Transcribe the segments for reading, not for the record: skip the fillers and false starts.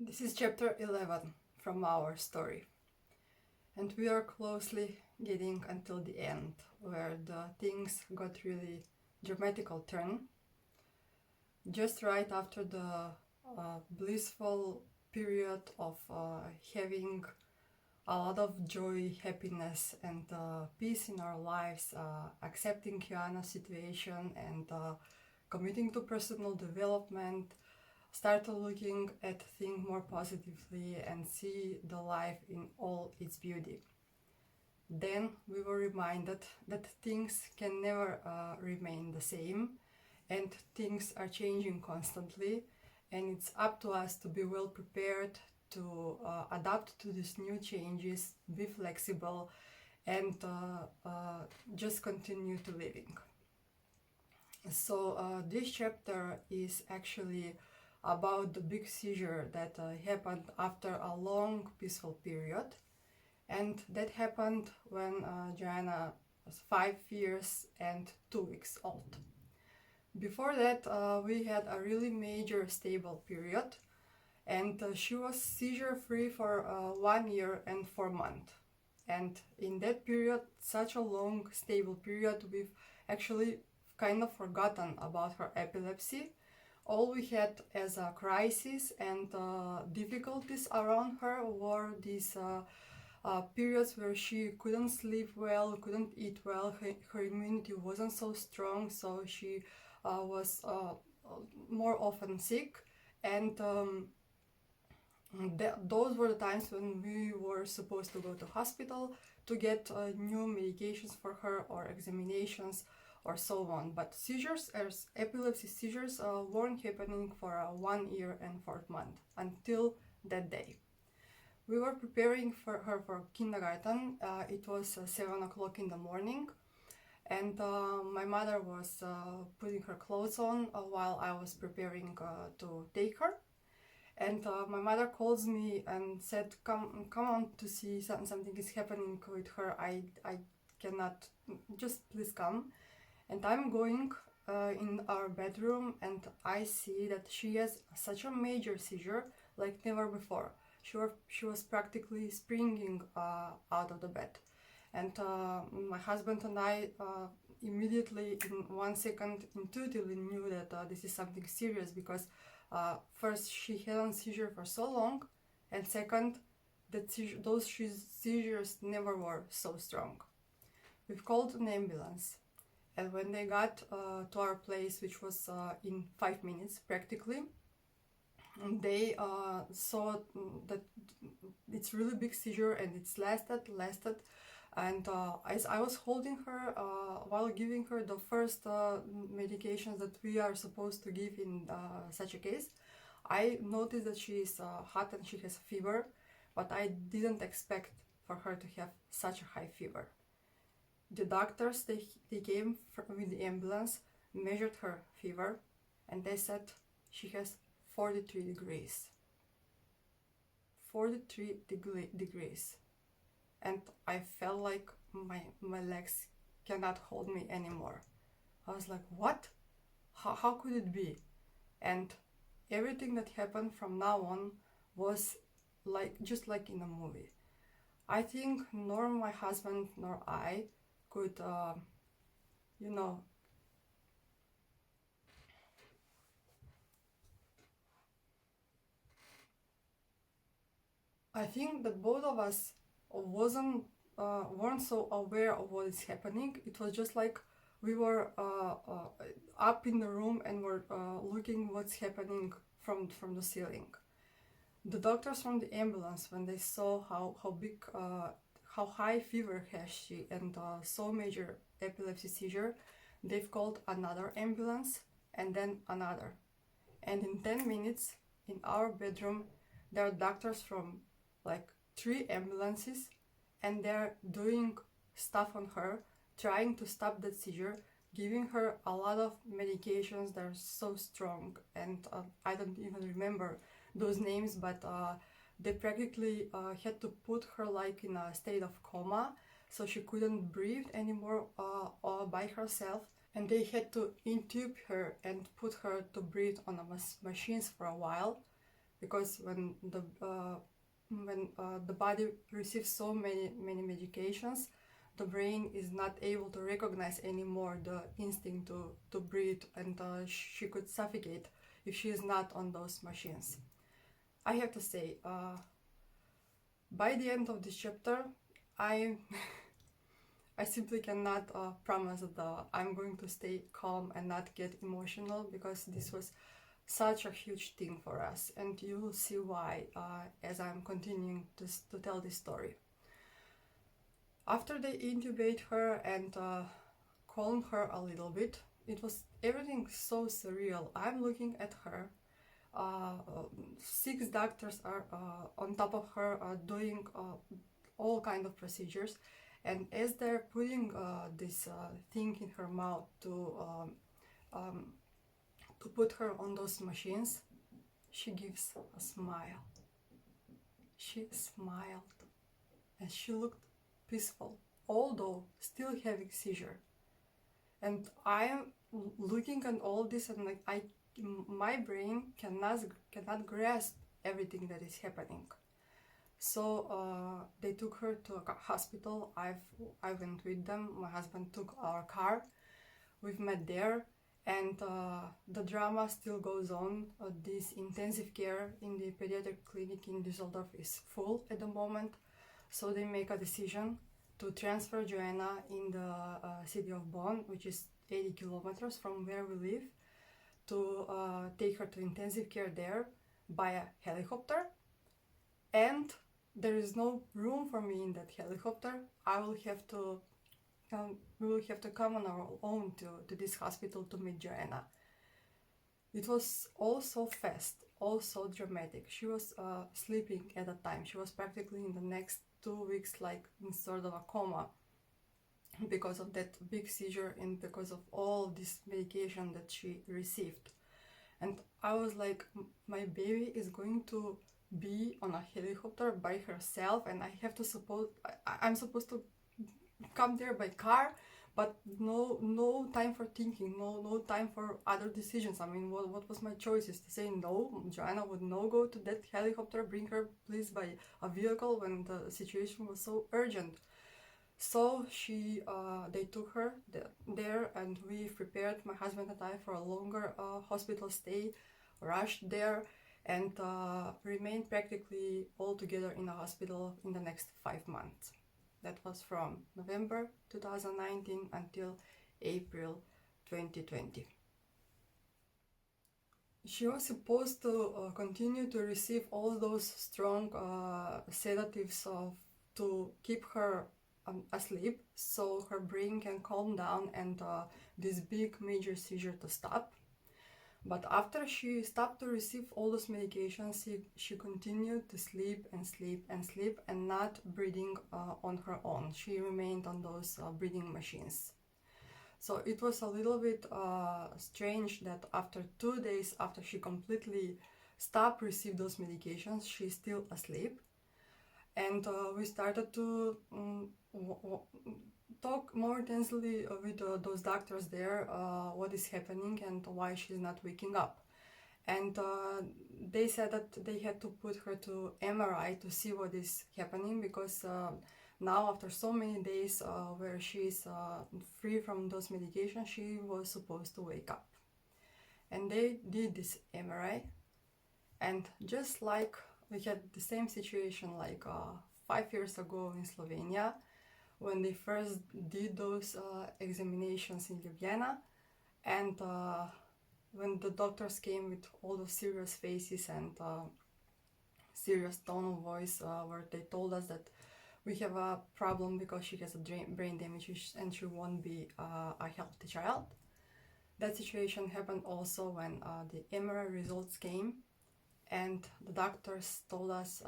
This is chapter 11 from our story, and we are closely getting until the end, where the things got really dramatical turn. Just right after the blissful period of having a lot of joy, happiness, and peace in our lives, accepting Kiana's situation and committing to personal development, start looking at things more positively and see the life in all its beauty. Then we were reminded that things can never remain the same and things are changing constantly, and it's up to us to be well prepared to adapt to these new changes, be flexible, and just continue to living. So this chapter is actually about the big seizure that happened after a long peaceful period, and that happened when Joanna was 5 years and 2 weeks old. Before that, we had a really major stable period, and she was seizure free for 1 year and 4 months. And in that period, such a long stable period, we've actually kind of forgotten about her epilepsy. All we had as a crisis and difficulties around her were these periods where she couldn't sleep well, couldn't eat well, her immunity wasn't so strong, so she was more often sick, and those were the times when we were supposed to go to hospital to get new medications for her or examinations or so on. But seizures, as epilepsy seizures, weren't happening for 1 year and 4 months until that day. We were preparing for her for kindergarten. It was 7 o'clock in the morning, and my mother was putting her clothes on while I was preparing to take her. And my mother calls me and said, come on to see something is happening with her. I cannot, just please come. And I'm going in our bedroom, and I see that she has such a major seizure like never before. She was practically springing out of the bed. And my husband and I immediately, in 1 second, intuitively knew that this is something serious, because first, she hadn't seizure for so long, and second, that those seizures never were so strong. We've called an ambulance, and when they got to our place, which was in 5 minutes practically, they saw that it's really big seizure and it's lasted, and as I was holding her while giving her the first medications that we are supposed to give in such a case, I noticed that she is hot and she has fever, but I didn't expect for her to have such a high fever. The doctors, they came with the ambulance, measured her fever, and they said she has 43 degrees. 43 degrees. And I felt like my legs cannot hold me anymore. I was like, what? How could it be? And everything that happened from now on was just like in a movie. I think nor my husband nor I could, I think that both of us weren't so aware of what is happening. It was just like we were up in the room and were looking what's happening from the ceiling. The doctors from the ambulance, when they saw how high fever has she and so major epilepsy seizure, they've called another ambulance and then another. And in 10 minutes, in our bedroom, there are doctors from like 3 ambulances, and they're doing stuff on her, trying to stop that seizure, giving her a lot of medications that are so strong, and I don't even remember those names, but they practically had to put her like in a state of coma, so she couldn't breathe anymore by herself, and they had to intube her and put her to breathe on the machines for a while. because when the body receives so many medications, the brain is not able to recognize anymore the instinct to breathe, and she could suffocate if she is not on those machines. I have to say, by the end of this chapter, I I simply cannot promise that I'm going to stay calm and not get emotional, because this was such a huge thing for us, and you will see why as I'm continuing to tell this story. After they intubate her and calm her a little bit, it was everything so surreal. I'm looking at her. 6 doctors are on top of her doing all kind of procedures, and as they're putting this thing in her mouth to put her on those machines, she gives a smile. She smiled and she looked peaceful, although still having seizure. And I am looking at all this and like my brain cannot grasp everything that is happening. So they took her to a hospital. I went with them. My husband took our car. We've met there, and the drama still goes on. This intensive care in the pediatric clinic in Düsseldorf is full at the moment, so they make a decision to transfer Joanna in the city of Bonn, which is 80 kilometers from where we live, to take her to intensive care there by a helicopter. And there is no room for me in that helicopter. We will have to come on our own to this hospital to meet Joanna. It was all so fast, all so dramatic. She was sleeping at the time. She was practically in the next 2 weeks like in sort of a coma because of that big seizure and because of all this medication that she received. And I was like, my baby is going to be on a helicopter by herself, and I'm supposed to come there by car, but no time for thinking, no time for other decisions. I mean, what was my choices? To say no, Joanna would no go to that helicopter, bring her please by a vehicle when the situation was so urgent. So they took her there, and we prepared, my husband and I, for a longer hospital stay, rushed there, and remained practically all together in the hospital in the next 5 months. That was from November 2019 until April 2020. She was supposed to continue to receive all those strong sedatives to keep her asleep, so her brain can calm down and this big major seizure to stop. But after she stopped to receive all those medications, she continued to sleep and sleep and sleep and not breathing on her own. She remained on those breathing machines. So it was a little bit strange that after 2 days after she completely stopped receiving those medications, she's still asleep. And we started to talk more intensely with those doctors there, what is happening and why she's not waking up. And they said that they had to put her to MRI to see what is happening, because now after so many days where she's free from those medications, she was supposed to wake up. And they did this MRI, and just like we had the same situation like 5 years ago in Slovenia, when they first did those examinations in Ljubljana, and when the doctors came with all those serious faces and serious tone of voice, where they told us that we have a problem because she has a brain damage and she won't be a healthy child. That situation happened also when the MRI results came, and the doctors told us,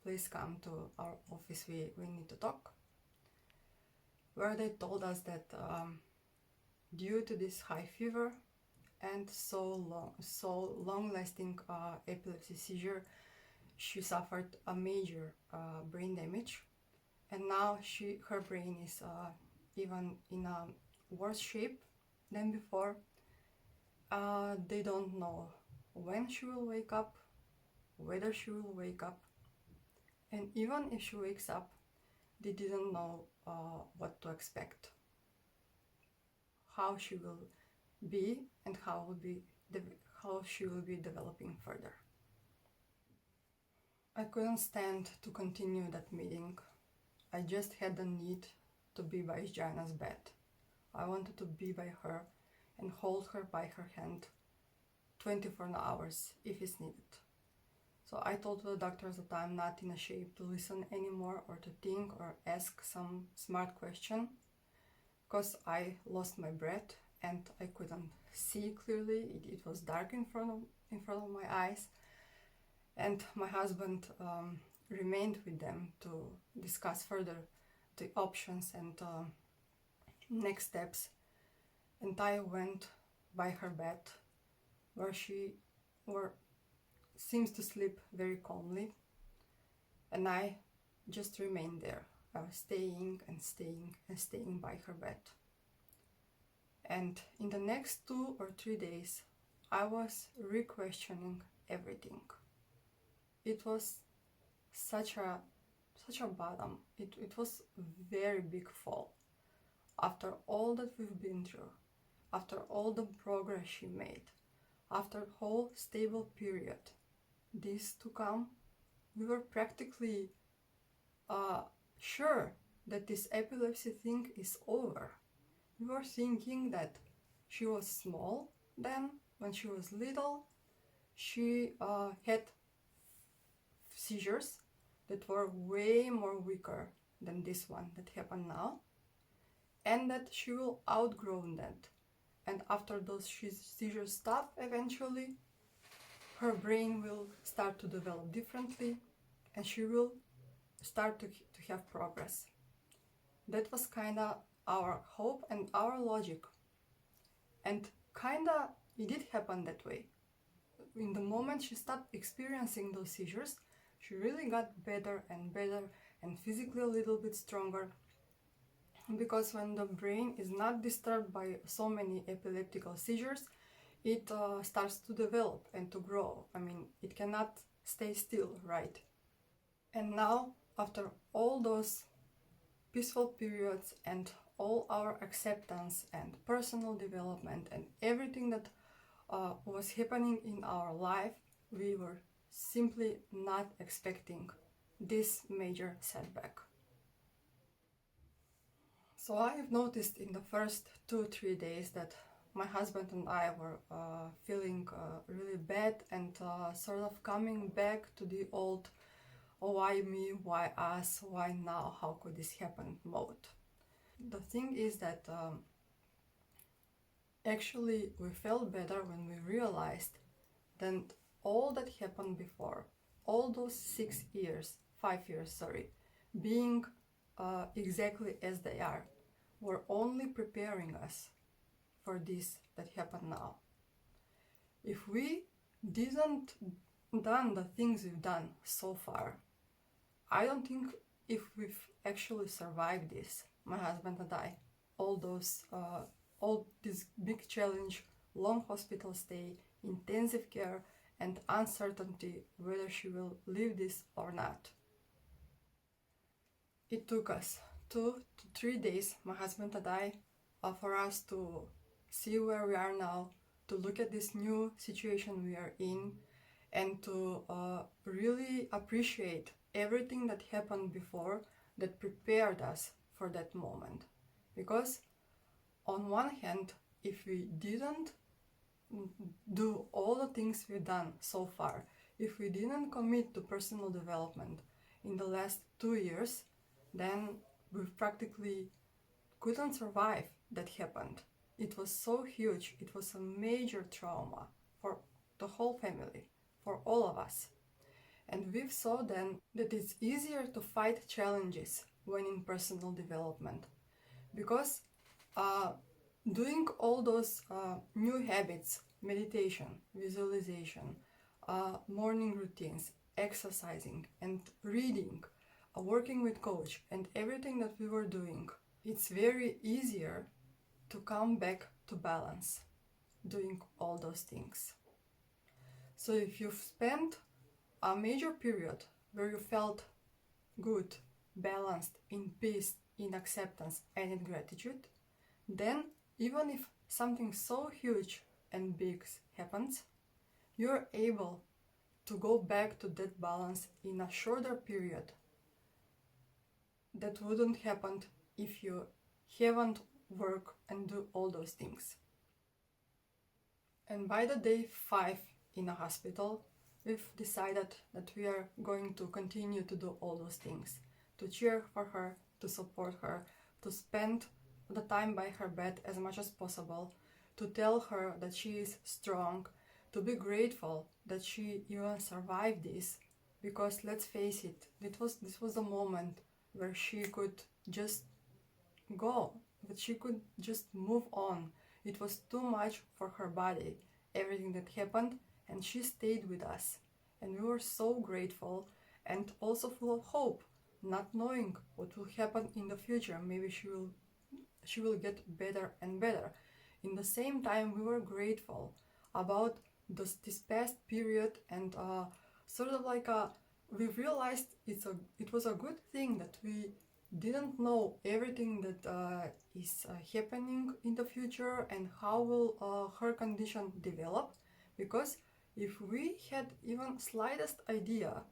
please come to our office, we need to talk. Where they told us that due to this high fever and so long-lasting epilepsy seizure, she suffered a major brain damage, and now her brain is even in a worse shape than before. They don't know when she will wake up. whether she will wake up. And even if she wakes up, they didn't know what to expect, how she will be, and how she will be developing further. I couldn't stand to continue that meeting. I just had the need to be by Jana's bed. I wanted to be by her and hold her by her hand 24 hours if it's needed. So I told the doctors that I'm not in a shape to listen anymore or to think or ask some smart question, because I lost my breath and I couldn't see clearly. It was dark in front of my eyes, and my husband remained with them to discuss further the options and next steps. And I went by her bed, where she seems to sleep very calmly, and I just remained there. I was staying and staying and staying by her bed. And in the next 2 or 3 days, I was re-questioning everything. It was such a bottom. It was a very big fall. After all that we've been through, after all the progress she made, after a whole stable period, this to come, we were practically sure that this epilepsy thing is over. We were thinking that she was small then. When she was little, she had seizures that were way more weaker than this one that happened now, and that she will outgrow that. And after those seizures stop, eventually her brain will start to develop differently and she will start to have progress. That was kinda our hope and our logic. And kinda it did happen that way. In the moment she stopped experiencing those seizures, she really got better and better and physically a little bit stronger. Because when the brain is not disturbed by so many epileptical seizures, it starts to develop and to grow. I mean, it cannot stay still, right? And now, after all those peaceful periods and all our acceptance and personal development and everything that was happening in our life, we were simply not expecting this major setback. So I've noticed in the first 2-3 days that my husband and I were feeling really bad and sort of coming back to the old why me, why us, why now, how could this happen mode. The thing is that actually we felt better when we realized that all that happened before, all those 5 years, being exactly as they are, were only preparing us for this that happened now. If we didn't done the things we've done so far, I don't think if we've actually survived this, my husband and I, all this big challenge, long hospital stay, intensive care, and uncertainty whether she will live this or not. It took us 2 to 3 days, my husband and I, for us to see where we are now, to look at this new situation we are in, and to really appreciate everything that happened before that prepared us for that moment. Because on one hand, if we didn't do all the things we've done so far, if we didn't commit to personal development in the last 2 years, then we practically couldn't survive that happened. It was so huge, it was a major trauma for the whole family, for all of us. And we saw then that it's easier to fight challenges when in personal development, because doing all those new habits, meditation, visualization, morning routines, exercising and reading, working with coach, and everything that we were doing, it's very easier to come back to balance doing all those things. So if you've spent a major period where you felt good, balanced, in peace, in acceptance, and in gratitude, then even if something so huge and big happens, you're able to go back to that balance in a shorter period. That wouldn't happen if you haven't worked and do all those things. And by the day 5 in a hospital, we've decided that we are going to continue to do all those things, to cheer for her, to support her, to spend the time by her bed as much as possible, to tell her that she is strong, to be grateful that she even survived this, because let's face it, this was the moment where she could just go, that she could just move on. It was too much for her body, everything that happened, and she stayed with us. And we were so grateful and also full of hope, not knowing what will happen in the future. Maybe she will get better and better. In the same time, we were grateful about this past period, and sort of like we realized it was a good thing that we didn't know everything that is happening in the future and how will her condition develop, because if we had even slightest idea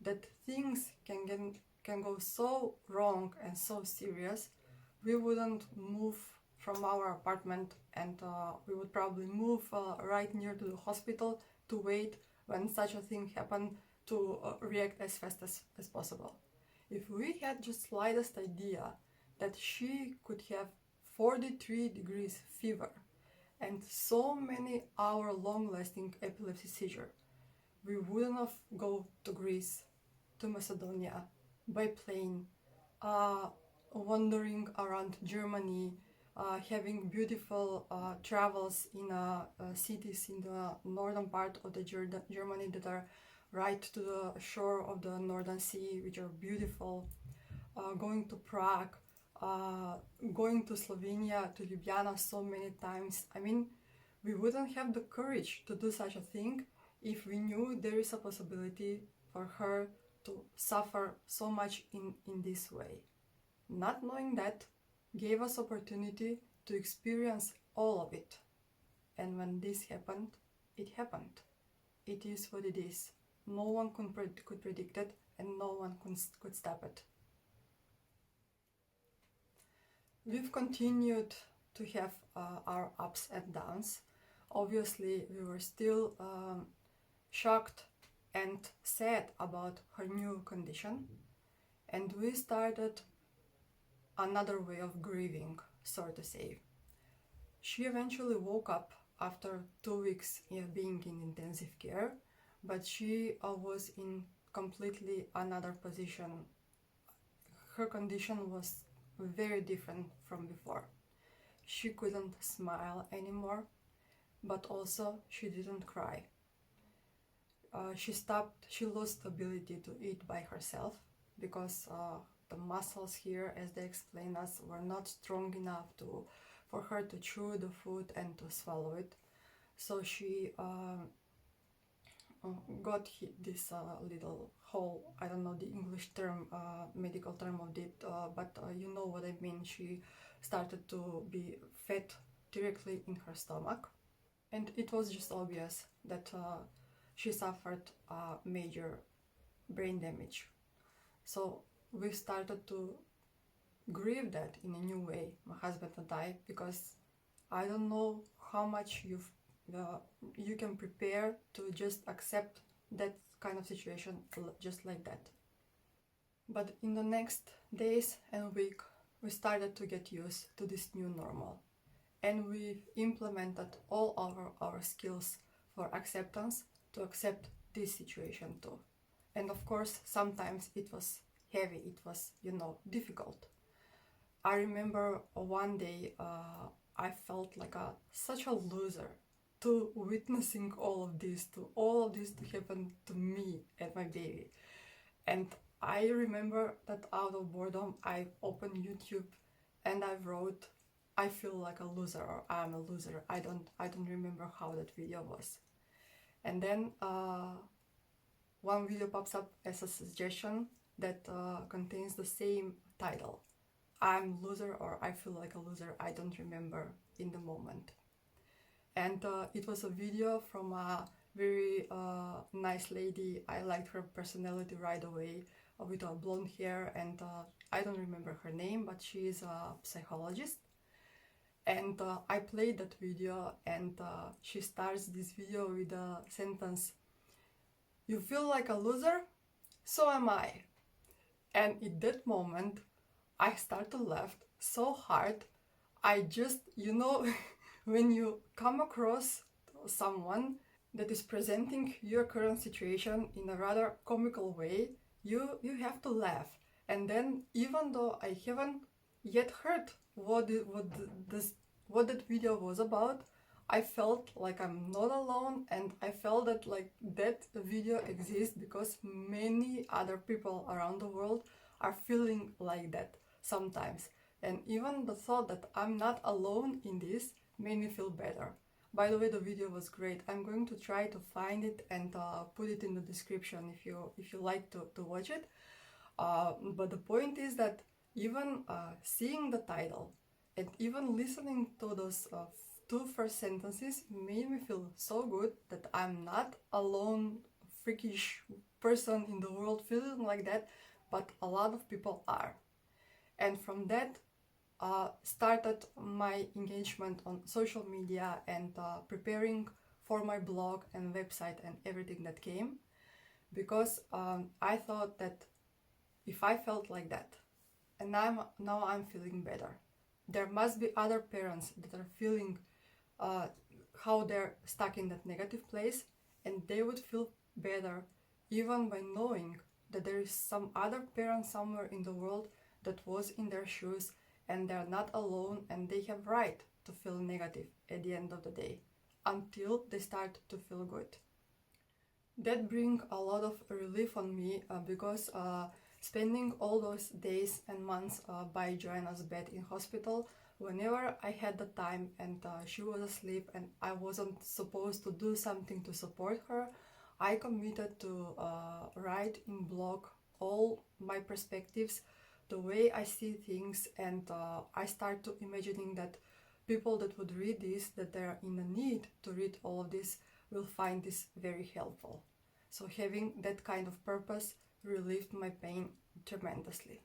that things can go so wrong and so serious, we wouldn't move from our apartment, and we would probably move right near to the hospital to wait when such a thing happened, to react as fast as possible. If we had just slightest idea that she could have 43 degrees fever and so many hour long lasting epilepsy seizure, we wouldn't have go to Greece, to Macedonia by plane, wandering around Germany, having beautiful travels in cities in the northern part of the Germany that are right to the shore of the Northern Sea, which are beautiful, going to Prague, going to Slovenia, to Ljubljana so many times. I mean, we wouldn't have the courage to do such a thing if we knew there is a possibility for her to suffer so much in this way. Not knowing that gave us opportunity to experience all of it. And when this happened, it happened. It is what it is. No one could predict it, and no one could stop it. We've continued to have our ups and downs. Obviously, we were still shocked and sad about her new condition, and we started another way of grieving, so to say. She eventually woke up after 2 weeks of being in intensive care, but she was in completely another position. Her condition was very different from before. She couldn't smile anymore, but also she didn't cry. She lost the ability to eat by herself because the muscles here, as they explain us, were not strong enough for her to chew the food and to swallow it. So she got this little hole. I don't know the English term, medical term of it, but you know what I mean. She started to be fat directly in her stomach, and it was just obvious that she suffered major brain damage. So we started to grieve that in a new way, my husband and I, because I don't know how much you can prepare to just accept that kind of situation just like that. But in the next days and week, we started to get used to this new normal, and we implemented all our skills for acceptance to accept this situation too. And of course, sometimes it was heavy, it was, difficult. I remember one day I felt like such a loser to witnessing all of this to happen to me and my baby. And I remember that out of boredom I opened YouTube and I wrote, "I feel like a loser," or "I'm a loser." I don't remember how that video was. And then one video pops up as a suggestion that contains the same title. I'm loser or I feel like a loser, I don't remember in the moment. And it was a video from a very nice lady. I liked her personality right away, with blonde hair, and I don't remember her name, but she is a psychologist. And I played that video, and she starts this video with a sentence, "You feel like a loser? So am I." And in that moment, I start to laugh so hard. I just, when you come across someone that is presenting your current situation in a rather comical way, you have to laugh. And then, even though I haven't yet heard what that video was about, I felt like I'm not alone, and I felt that like that video exists because many other people around the world are feeling like that sometimes. And even the thought that I'm not alone in this made me feel better. By the way, the video was great. I'm going to try to find it and put it in the description if you like to watch it. But the point is that even seeing the title and even listening to those two first sentences made me feel so good that I'm not alone, freakish person in the world feeling like that, but a lot of people are. And from that started my engagement on social media and preparing for my blog and website and everything that came, because I thought that if I felt like that and now I'm feeling better, there must be other parents that are feeling how they're stuck in that negative place, and they would feel better even by knowing that there is some other parent somewhere in the world that was in their shoes, and they're not alone, and they have right to feel negative at the end of the day until they start to feel good. That brings a lot of relief on me because spending all those days and months by Joanna's bed in hospital, whenever I had the time and she was asleep and I wasn't supposed to do something to support her, I committed to write in blog all my perspectives, the way I see things, and I start to imagining that people that would read this, that they're in a need to read all of this, will find this very helpful. So having that kind of purpose relieved my pain tremendously.